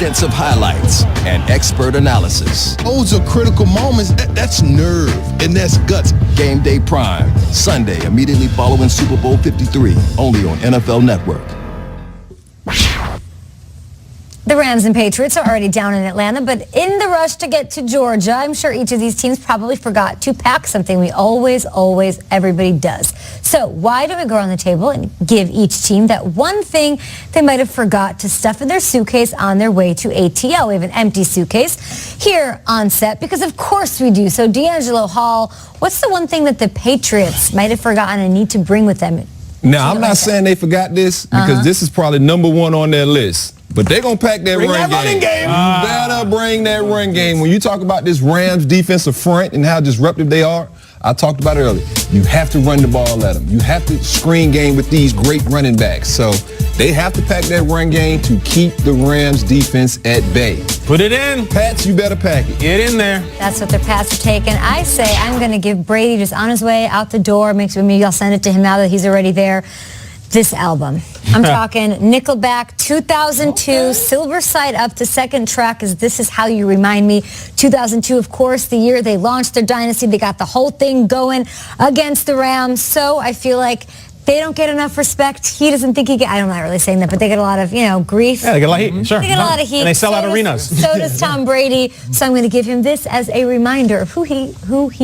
extensive highlights, and expert analysis. Those are critical moments. That's nerve, and that's guts. Game Day Prime, Sunday, immediately following Super Bowl 53, only on NFL Network. The Rams and Patriots are already down in Atlanta, but in the rush to get to Georgia, I'm sure each of these teams probably forgot to pack something we always, everybody does. So why don't we go around the table and give each team that one thing they might have forgot to stuff in their suitcase on their way to ATL. We have an empty suitcase here on set because of course we do. So D'Angelo Hall, what's the one thing that the Patriots might have forgotten and need to bring with them? Now, I'm not saying they forgot this because this is probably #1 on their list. But they're going to pack that running game. You better bring that run game. When you talk about this Rams defensive front and how disruptive they are, I talked about it earlier. You have to run the ball at them. You have to screen game with these great running backs. So they have to pack that run game to keep the Rams defense at bay. Put it in. Pats, you better pack it. Get in there. That's what their Pats are taking. I say I'm going to give Brady just on his way out the door. Maybe I'll send it to him now that he's already there. This album. I'm talking Nickelback 2002, Silver Side Up. The second track is This Is How You Remind Me. 2002, of course, the year they launched their dynasty. They got the whole thing going against the Rams. So I feel like they don't get enough respect. He doesn't think he get, I'm not really saying that, but they get a lot of, grief. Yeah, they get a lot of heat, sure. They get a lot of heat. And they sell out arenas. So does Tom Brady. So I'm going to give him this as a reminder of who he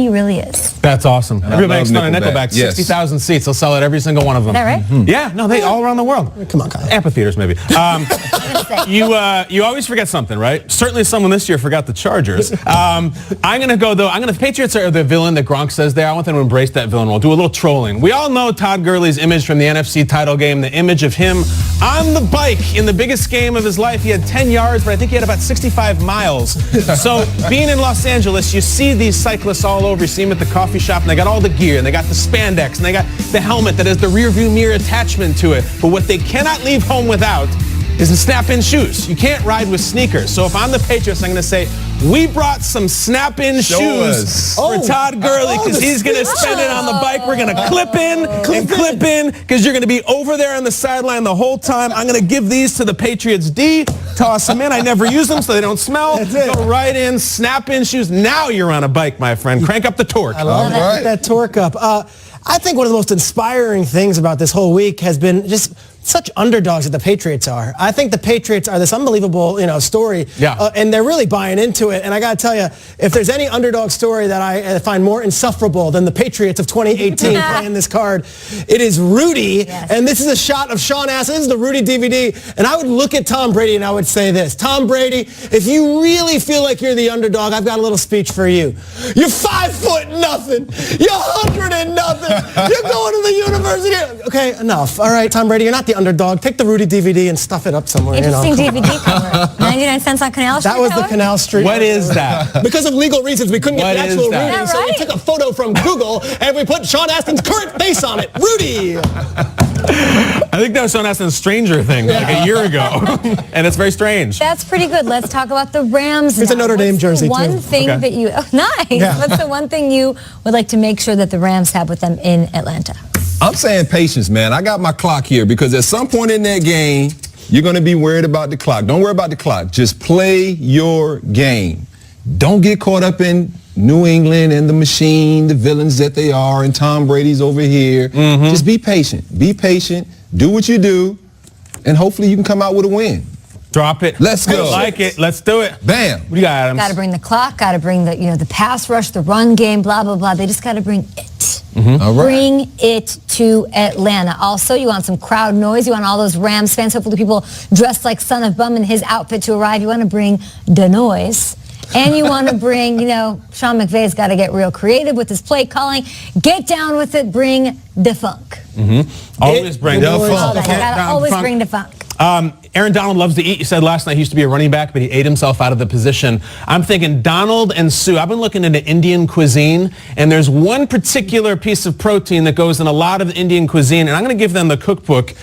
really is. That's awesome. Everybody's on Nickelback. 60,000 seats. They'll sell out every single one of them. Is that right? Yeah, no, they all around the world. Come on, Kyle. Amphitheaters, maybe. You always forget something, right? Certainly someone this year forgot the Chargers. I'm going to go, though. The Patriots are the villain that Gronk says they are. I want them to embrace that villain role. Do a little trolling. We all know Todd Gurley's image from the NFC title game, the image of him on the bike in the biggest game of his life. He had 10 yards, but I think he had about 65 miles. So being in Los Angeles, you see these cyclists all over. You see them at the coffee shop, and they got all the gear, and they got the spandex, and they got the helmet that has the rear view mirror attachment to it. But what they cannot leave home without is the snap-in shoes. You can't ride with sneakers. So if I'm the Patriots, I'm going to say, we brought some snap-in shoes for Todd Gurley because he's going to spend it on the bike. We're going to clip in because you're going to be over there on the sideline the whole time. I'm going to give these to the Patriots D, toss them in. I never use them so they don't smell. Go right in, snap-in shoes. Now you're on a bike, my friend. Crank up the torque. I love that. Get that torque up. I think one of the most inspiring things about this whole week has been just such underdogs that the Patriots are. I think the Patriots are this unbelievable, story, and they're really buying into it. And I got to tell you, if there's any underdog story that I find more insufferable than the Patriots of 2018 playing this card, it is Rudy. Yes. And this is a shot of Sean Astin. This is the Rudy DVD. And I would look at Tom Brady and I would say this: Tom Brady, if you really feel like you're the underdog, I've got a little speech for you. You're 5'0" nothing. You're 100 and nothing. You're going to the university. Okay, enough. All right, Tom Brady, you're not the underdog. Take the Rudy DVD and stuff it up somewhere. Interesting DVD cover. 99 cents on Canal Street. That was the Canal Street. What is that? Because of legal reasons, we couldn't get the actual Rudy, so we took a photo from Google and we put Sean Astin's current face on it. Rudy! I think that was Sean Astin's Stranger Thing like a year ago, and it's very strange. That's pretty good. Let's talk about the Rams Here's now. a Notre Dame jersey, one thing that you... Oh, nice. Yeah. What's the one thing you would like to make sure that the Rams have with them in Atlanta? I'm saying patience, man. I got my clock here because at some point in that game, you're going to be worried about the clock. Don't worry about the clock. Just play your game. Don't get caught up in New England and the machine, the villains that they are, and Tom Brady's over here. Just be patient. Be patient. Do what you do, and hopefully you can come out with a win. Drop it. Let's go. I like it. Let's do it. Bam. What do you got, Adams? Got to bring the clock. Got to bring the the pass rush, the run game, blah blah blah. They just got to bring it. All right. Bring it to Atlanta. Also, you want some crowd noise. You want all those Rams fans, hopefully people dressed like Son of Bum in his outfit to arrive. You want to bring the noise. And you want to bring, Sean McVay's got to get real creative with his play calling. Get down with it. Bring the funk. Always bring the funk. You got to always bring the funk. Aaron Donald loves to eat. You said last night he used to be a running back, but he ate himself out of the position. I'm thinking Donald and Sue. I've been looking into Indian cuisine, and there's one particular piece of protein that goes in a lot of Indian cuisine, and I'm going to give them the cookbook.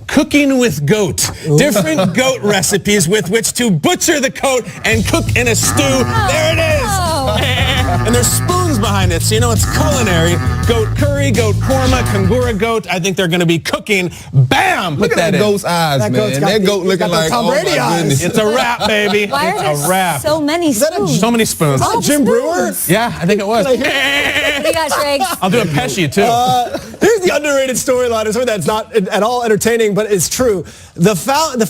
Cooking with goat. Different goat recipes with which to butcher the goat and cook in a stew. There it is. And there's spoons behind it, so you know it's culinary. Goat curry, goat korma, kangura goat. I think they're going to be cooking. Bam! Look at that goat's eyes, That man. That goat looking like, Tom oh my Brady eyes. goodness. It's a wrap, baby. Why It's are a there wrap. so many spoons? So many spoons. Oh, Jim Brewer? Yeah, I think it was. What do you got, Shregs? I'll do a Pesci, too. Here's the underrated storyline, or something that's not at all entertaining, but it's true. The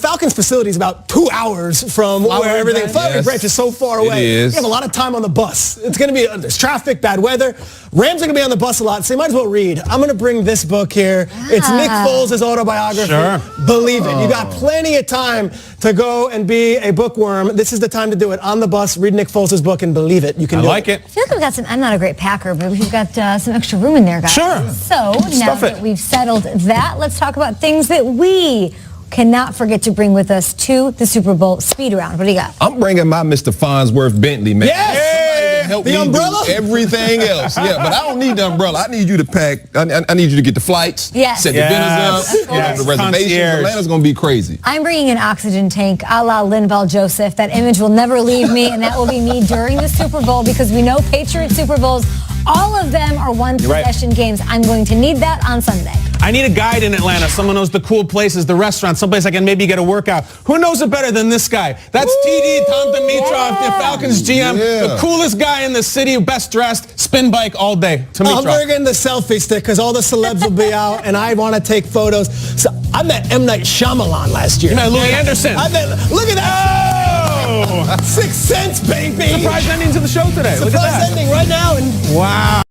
Falcons facility is about 2 hours from where everything. Flowery Branch is so far away. It is. You have a lot of time on the bus. It's going to be there's traffic, bad weather. Rams are going to be on the bus a lot, so you might as well read. I'm going to bring this book here. It's Nick Foles' autobiography. Sure. Believe it. You got plenty of time to go and be a bookworm. This is the time to do it. On the bus, read Nick Foles' book and believe it. You can I do like it. I feel like we've got some, I'm not a great packer, but we've got some extra room in there, guys. Sure. So now Stuff it. that we've settled that, let's talk about things that we cannot forget to bring with us to the Super Bowl speed round. What do you got? I'm bringing my Mr. Farnsworth Bentley, man. Yes! Help The me umbrella? do everything else. Yeah, but I don't need the umbrella. I need you to pack. I need you to get the flights. Yes. Set the dinners up. Yes. The reservations. Concierge. Atlanta's going to be crazy. I'm bringing an oxygen tank a la Linval Joseph. That image will never leave me, and that will be me during the Super Bowl because we know Patriot Super Bowls, all of them are one possession games. I'm going to need that on Sunday. I need a guide in Atlanta. Someone knows the cool places, the restaurants, someplace I can maybe get a workout. Who knows it better than this guy? That's TD Tom Dimitrov, the Falcons GM, the coolest guy in the city, best dressed, spin bike all day. I'm Dimitrov. bringing the selfie stick because all the celebs will be out and I want to take photos. So I met M. Night Shyamalan last year. You met Louis Anderson. Look at that. Oh! 6 cents, baby. Surprise ending to the show today. Look at Surprise that. ending right now. And Wow.